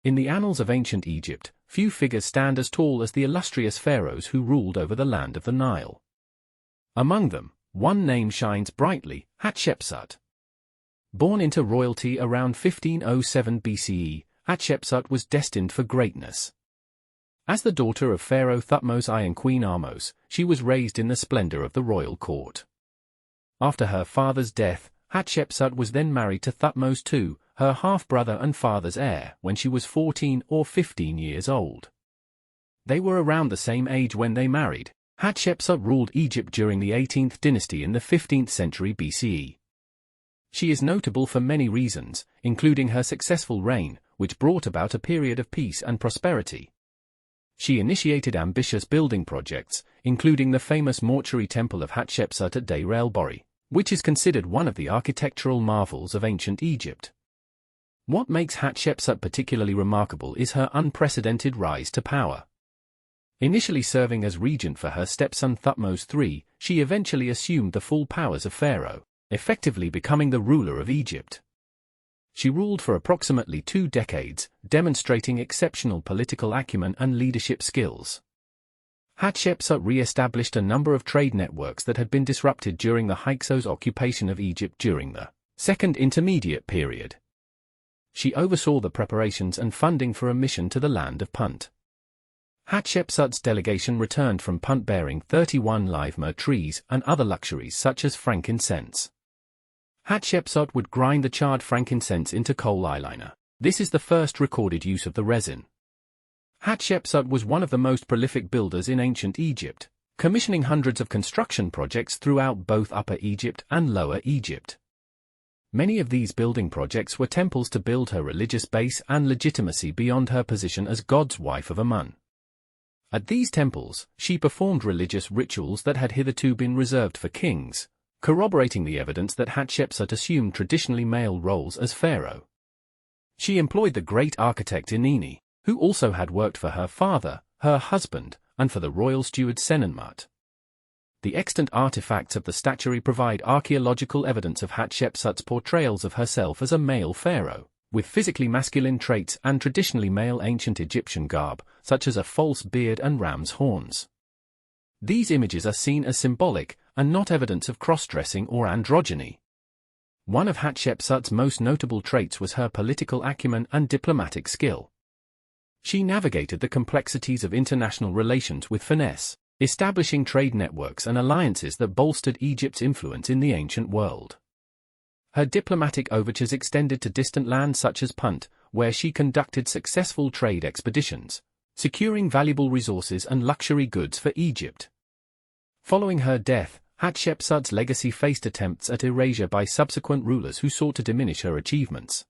In the annals of ancient Egypt, few figures stand as tall as the illustrious pharaohs who ruled over the land of the Nile. Among them, one name shines brightly: Hatshepsut. Born into royalty around 1507 BCE, Hatshepsut was destined for greatness. As the daughter of Pharaoh Thutmose I and Queen Ahmose, she was raised in the splendor of the royal court. After her father's death, Hatshepsut was then married to Thutmose II, her half-brother and father's heir, when she was 14 or 15 years old. They were around the same age when they married. Hatshepsut ruled Egypt during the 18th dynasty in the 15th century BCE. She is notable for many reasons, including her successful reign, which brought about a period of peace and prosperity. She initiated ambitious building projects, including the famous mortuary temple of Hatshepsut at Deir el-Bahari, which is considered one of the architectural marvels of ancient Egypt. What makes Hatshepsut particularly remarkable is her unprecedented rise to power. Initially serving as regent for her stepson Thutmose III, she eventually assumed the full powers of Pharaoh, effectively becoming the ruler of Egypt. She ruled for approximately 2 decades, demonstrating exceptional political acumen and leadership skills. Hatshepsut re-established a number of trade networks that had been disrupted during the Hyksos occupation of Egypt during the Second Intermediate Period. She oversaw the preparations and funding for a mission to the land of Punt. Hatshepsut's delegation returned from Punt bearing 31 live myrrh trees and other luxuries such as frankincense. Hatshepsut would grind the charred frankincense into coal eyeliner. This is the first recorded use of the resin. Hatshepsut was one of the most prolific builders in ancient Egypt, commissioning hundreds of construction projects throughout both Upper Egypt and Lower Egypt. Many of these building projects were temples to build her religious base and legitimacy beyond her position as God's wife of Amun. At these temples, she performed religious rituals that had hitherto been reserved for kings, corroborating the evidence that Hatshepsut assumed traditionally male roles as pharaoh. She employed the great architect Inini, who also had worked for her father, her husband, and for the royal steward Senenmut. The extant artifacts of the statuary provide archaeological evidence of Hatshepsut's portrayals of herself as a male pharaoh, with physically masculine traits and traditionally male ancient Egyptian garb, such as a false beard and ram's horns. These images are seen as symbolic, and not evidence of cross-dressing or androgyny. One of Hatshepsut's most notable traits was her political acumen and diplomatic skill. She navigated the complexities of international relations with finesse, establishing trade networks and alliances that bolstered Egypt's influence in the ancient world. Her diplomatic overtures extended to distant lands such as Punt, where she conducted successful trade expeditions, securing valuable resources and luxury goods for Egypt. Following her death, Hatshepsut's legacy faced attempts at erasure by subsequent rulers who sought to diminish her achievements.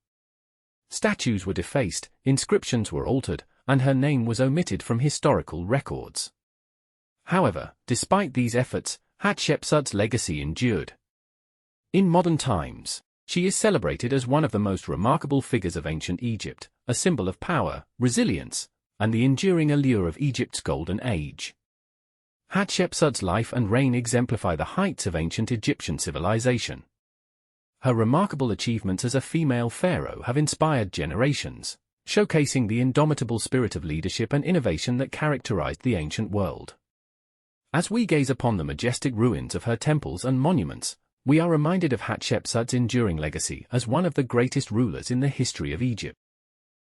Statues were defaced, inscriptions were altered, and her name was omitted from historical records. However, despite these efforts, Hatshepsut's legacy endured. In modern times, she is celebrated as one of the most remarkable figures of ancient Egypt, a symbol of power, resilience, and the enduring allure of Egypt's golden age. Hatshepsut's life and reign exemplify the heights of ancient Egyptian civilization. Her remarkable achievements as a female pharaoh have inspired generations, showcasing the indomitable spirit of leadership and innovation that characterized the ancient world. As we gaze upon the majestic ruins of her temples and monuments, we are reminded of Hatshepsut's enduring legacy as one of the greatest rulers in the history of Egypt.